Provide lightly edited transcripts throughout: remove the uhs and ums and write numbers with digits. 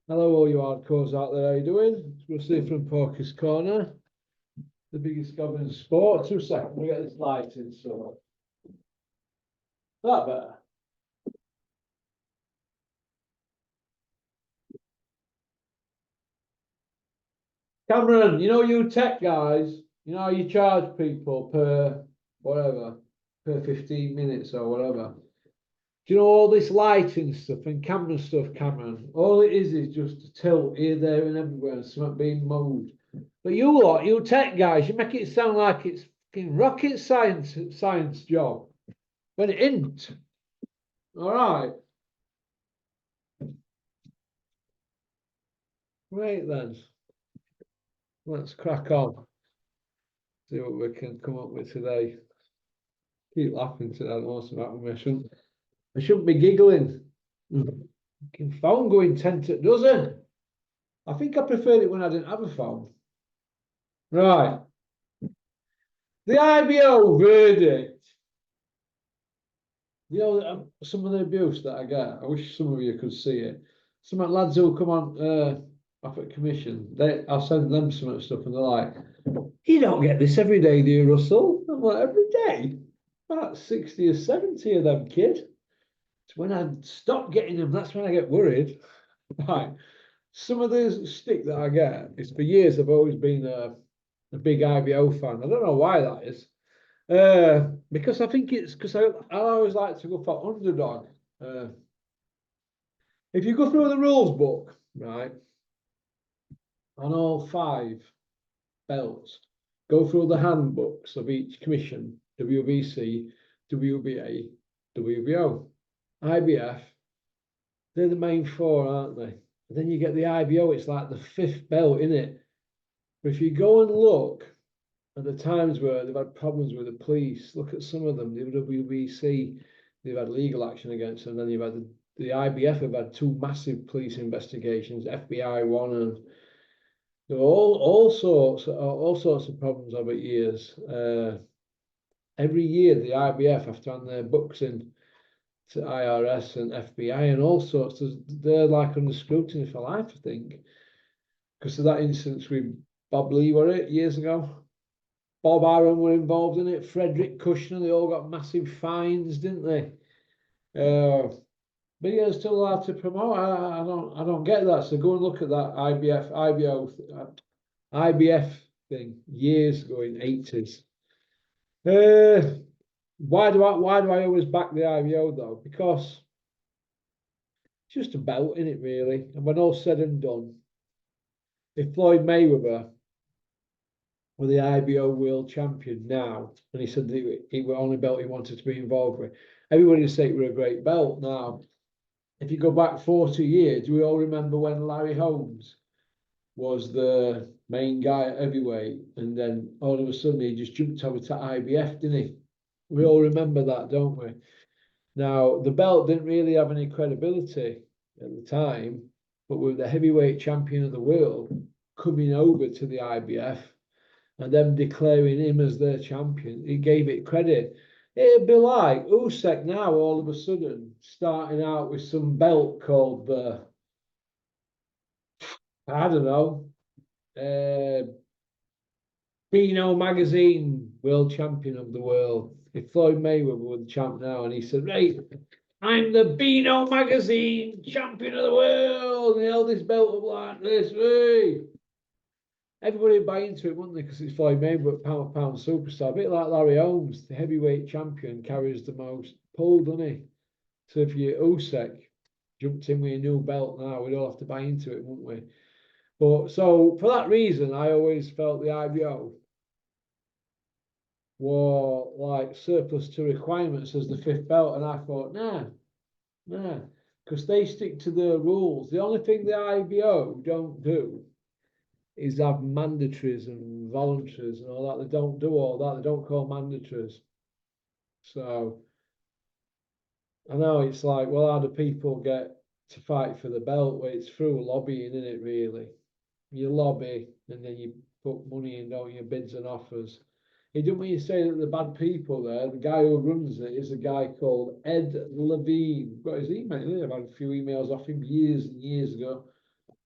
Hello, all you hardcores out there. How you doing? We'll see from Porky's Corner, the biggest gob in sport. 2 seconds. We get this light in, so that better. Cameron, you know you tech guys. You know how you charge people per whatever, per 15 minutes or whatever. Do you know all this lighting stuff and camera stuff, Cameron? All it is just a tilt here, there, and everywhere, and something being moved. But you lot, you tech guys, you make it sound like it's fucking rocket science job when it isn't. All right. Right then. Let's crack on. See what we can come up with today. Keep laughing today. I know about me. I shouldn't be giggling. Fucking phone going 10 to a dozen. I think I preferred it when I didn't have a phone. Right. The IBO verdict. You know, some of the abuse that I get, I wish some of you could see it. Some lads who come on off at commission, I'll send them some stuff and they're like, you don't get this every day, do you, Russell? I'm like, every day? About 60 or 70 of them, kid. It's when I stop getting them, that's when I get worried. Right. Some of the stick that I get is for years I've always been a big IBO fan. I don't know why that is. Because I think it's because I always like to go for underdog. If you go through the rules book, right, on all 5 belts, go through the handbooks of each commission, WBC, WBA, WBO, IBF, they're the main 4, aren't they? And then you get the IBO, it's like the 5th belt, isn't it? But if you go and look at the times where they've had problems with the police, look at some of them, the WBC, they've had legal action against them, and then you've had the IBF have had 2 massive police investigations, FBI one, and all sorts of problems over years. Every year the IBF have to hand their books in to IRS and FBI and all sorts. They're like under scrutiny for life, I think, because of that instance with Bob Lee, were it years ago? Bob Aaron were involved in it. Frederick Kushner, they all got massive fines, didn't they? But yeah, it's still allowed to promote. I don't get that. So go and look at that IBF thing years ago in 80s. Why do I always back the IBO though? Because it's just a belt, isn't it, really? And when all's said and done, if Floyd Mayweather were the IBO world champion now, and he said that it were only belt he wanted to be involved with, everybody would say it were a great belt. Now, if you go back 40 years, do we all remember when Larry Holmes was the main guy at heavyweight, and then all of a sudden he just jumped over to IBF, didn't he? We all remember that, don't we? Now, the belt didn't really have any credibility at the time, but with the heavyweight champion of the world coming over to the IBF and them declaring him as their champion, it gave it credit. It'd be like Usyk now, all of a sudden, starting out with some belt called the, I don't know, Beano Magazine World Champion of the World. If Floyd Mayweather were the champ now and he said, right, I'm the Beano Magazine Champion of the World, and he held this belt up like this, hey. Everybody would buy into it, wouldn't they? Because it's Floyd Mayweather, pound for pound superstar. A bit like Larry Holmes, the heavyweight champion, carries the most pull, doesn't he? So if you Usyk jumped in with a new belt now, we'd all have to buy into it, wouldn't we? But so for that reason, I always felt the IBO were like surplus to requirements as the 5th belt, and I thought, nah, because they stick to the rules. The only thing the IBO don't do is have mandatories and voluntaries and all that. They don't do all that. They don't call mandatories. So I know it's like, well, how do people get to fight for the belt? Well, it's through lobbying, isn't it, really? You lobby and then you put money in, don't you, bids and offers. He didn't mean to say that the bad people there. The guy who runs it is a guy called Ed Levine. Got his email here. I've had a few emails off him years and years ago.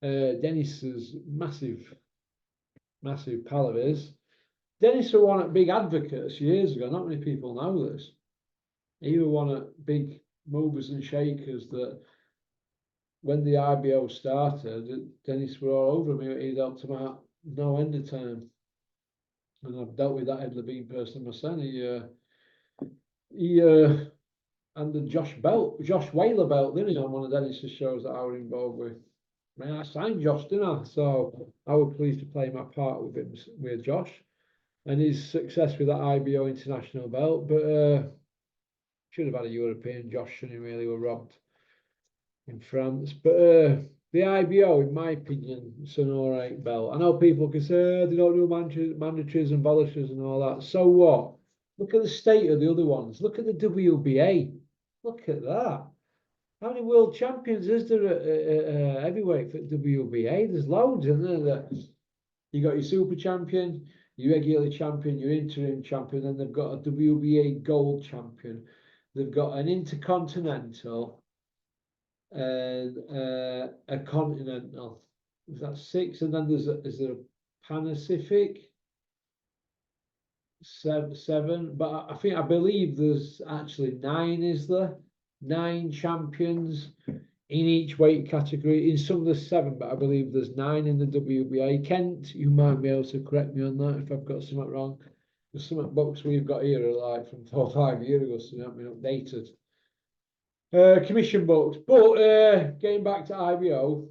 Dennis is massive pal of his. Dennis was one of big advocates years ago. Not many people know this. He was one of big movers and shakers that when the IBO started, Dennis were all over me. He'd helped him out no end of time. And I've dealt with that Ed Levine person myself. He and the Josh Whaler belt, didn't he, on one of Dennis's shows that I was involved with. I mean, I signed Josh, didn't I? So I was pleased to play my part with him, with Josh, and his success with that IBO international belt. But should have had a European Josh, shouldn't he? Really were robbed in France. But the IBO, in my opinion, it's an all right belt. I know people can say they don't do mandatories and voluntaries and all that. So what? Look at the state of the other ones. Look at the WBA. Look at that. How many world champions is there at heavyweight for WBA? There's loads, isn't there? You got your super champion, your regular champion, your interim champion, and they've got a WBA gold champion. They've got an intercontinental and a continental. Is that 6? And then is there a Pacific? 7. But I believe there's actually 9, is there? 9 champions in each weight category. In some there's 7, but I believe there's 9 in the WBA. Kent, you might be able to correct me on that if I've got something wrong. There's some books we've got here are like from 4 or 5 years ago, so they haven't been updated. Commission books. But getting back to IBO,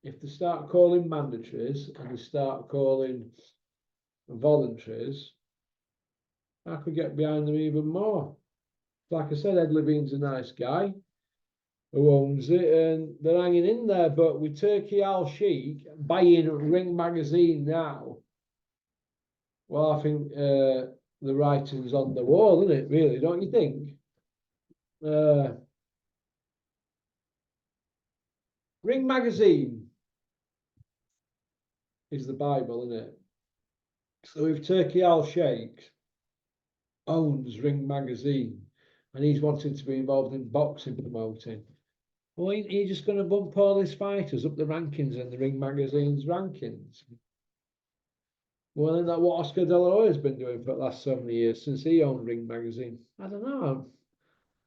if they start calling mandatories and they start calling voluntaries, I could get behind them even more. Like I said, Ed Levine's a nice guy who owns it, and they're hanging in there. But with Turkey Al Sheikh buying Ring Magazine now, well, I think the writing's on the wall, isn't it? Really, don't you think? Ring Magazine is the Bible, isn't it? So if Turkey Al Sheikh owns Ring Magazine and he's wanting to be involved in boxing promoting, well, he's just going to bump all his fighters up the rankings in the Ring Magazine's rankings. Well, isn't that what Oscar De La Hoya's been doing for the last so many years since he owned Ring Magazine? I don't know.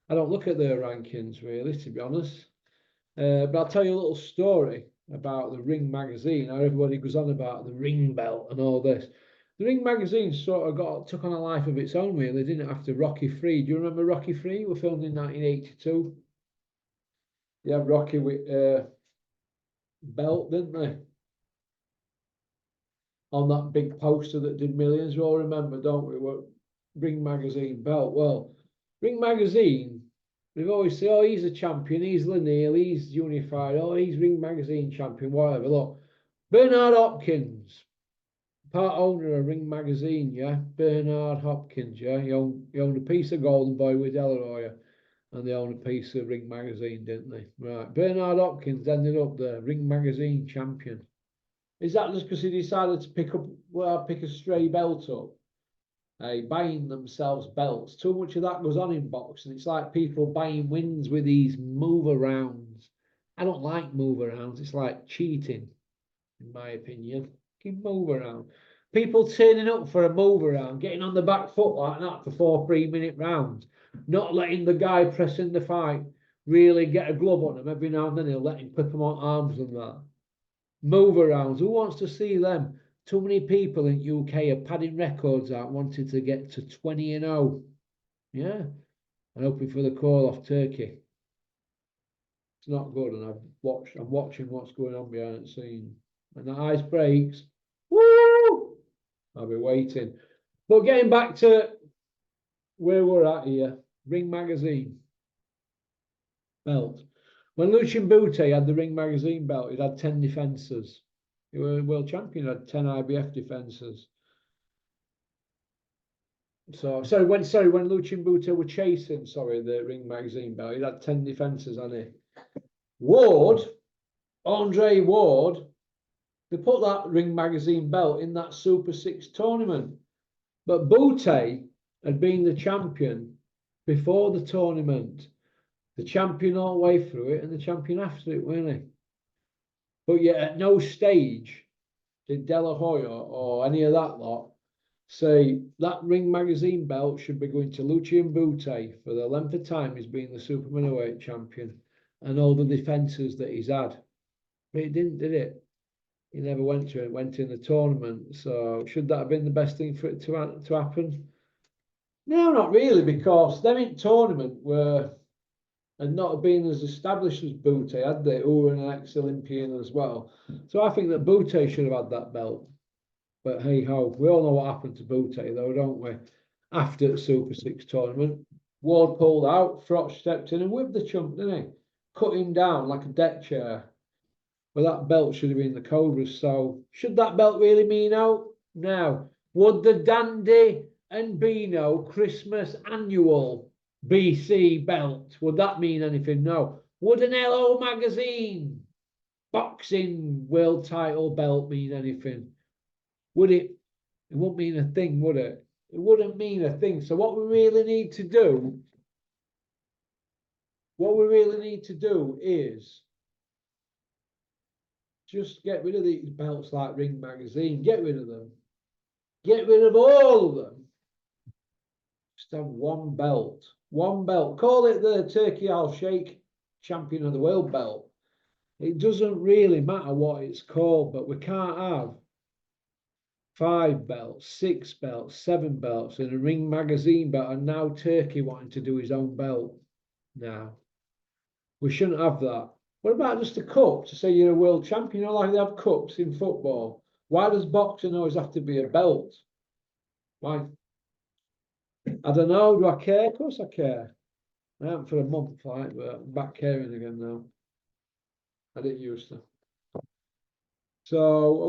I don't look at their rankings really, to be honest. But I'll tell you a little story about the Ring Magazine. How everybody goes on about the ring belt and all this. The Ring Magazine sort of took on a life of its own, really, didn't it? After Rocky 3. Do you remember Rocky 3? We filmed in 1982. They had Rocky with belt, didn't they? On that big poster that did millions. We all remember, don't we? What Ring Magazine belt. Well, Ring Magazine, they've always said, oh, he's a champion, he's Lanier, he's unified, oh, he's Ring Magazine champion, whatever. Look, Bernard Hopkins, part owner of Ring Magazine, yeah? Bernard Hopkins, yeah? He owned a piece of Golden Boy with De La Hoya, and they owned a piece of Ring Magazine, didn't they? Right. Bernard Hopkins ended up the Ring Magazine champion. Is that just because he decided to pick a stray belt up? Buying themselves belts. Too much of that goes on in boxing. It's like people buying wins with these move-arounds. I don't like move-arounds. It's like cheating, in my opinion. Move around. People turning up for a move around, getting on the back foot like that for 4 3-minute rounds, not letting the guy pressing the fight really get a glove on him every now and then. He'll let him clip him on arms and that. Move arounds. Who wants to see them? Too many people in UK are padding records out, wanting to get to 20-0. Yeah, and hoping for the call off Turkey. It's not good, and I'm watching what's going on behind the scene. And the ice breaks. Woo! I'll be waiting. But getting back to where we're at here, Ring Magazine belt. When Lucien Boutte had the Ring Magazine belt, it had 10 defences. He was world champion, had 10 IBF defences. So when Lucien Boutte were chasing, the Ring Magazine belt, he had 10 defences on it. Andre Ward, they put that Ring Magazine belt in that Super 6 tournament. But Bute had been the champion before the tournament, the champion all the way through it, and the champion after it, weren't he? But yet at no stage did De La Hoya or any of that lot say that Ring Magazine belt should be going to Lucian Bute for the length of time he's been the super middleweight champion and all the defences that he's had. But it didn't, did it? He never went to it, went in the tournament. So should that have been the best thing for it to happen? No, not really, because them in tournament had not been as established as Bute, had they? Who were an ex-Olympian as well. So I think that Bute should have had that belt. But hey ho, we all know what happened to Bute though, don't we? After the Super 6 tournament, Ward pulled out, Froch stepped in and whipped the chump, didn't he? Cut him down like a deck chair. But that belt should have been the Cobras. So should that belt really mean out? No. Would the Dandy and Beano Christmas annual BC belt, would that mean anything? No. Would an LO magazine boxing world title belt mean anything? Would it? It wouldn't mean a thing, would it? It wouldn't mean a thing. So what we really need to do, is just get rid of these belts like Ring Magazine. Get rid of them. Get rid of all of them. Just have one belt. One belt. Call it the Turkey Al Sheikh Champion of the World belt. It doesn't really matter what it's called, but we can't have 5 belts, 6 belts, 7 belts, and a Ring Magazine belt, and now Turkey wanting to do his own belt. No, we shouldn't have that. What about just a cup to say you're a world champion? You know, like they have cups in football. Why does boxing always have to be a belt? Why? I don't know. Do I care? Of course I care. I haven't for a month, like, but I'm back caring again now. I didn't used to. So,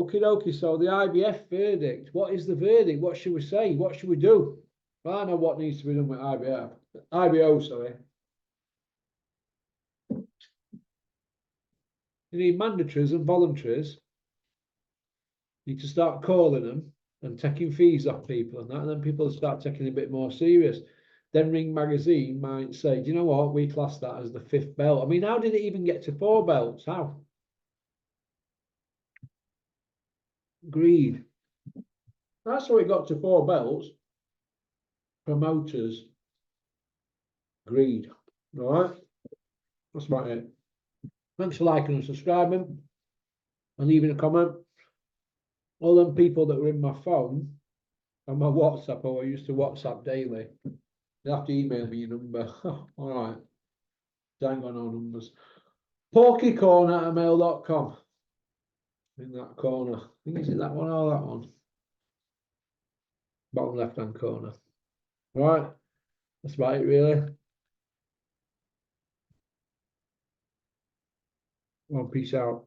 okie dokie. So the IBF verdict. What is the verdict? What should we say? What should we do? Well, I know what needs to be done with IBF. IBO, sorry. You need mandatories and voluntaries. You need to start calling them and taking fees off people and that, and then people start taking it a bit more serious. Then Ring Magazine might say, do you know what? We class that as the 5th belt. I mean, how did it even get to 4 belts? How? Greed. That's how it got to 4 belts. Promoters. Greed. All right? That's about it. Thanks for liking and subscribing and leaving a comment. All them people that were in my phone and my WhatsApp, I used to WhatsApp daily. You'll have to email me your number. All right. Don't got no numbers. Porkycorner@mail.com. In that corner. I think is it that one or that one? Bottom left-hand corner. All right. That's about it, really. Well, peace out.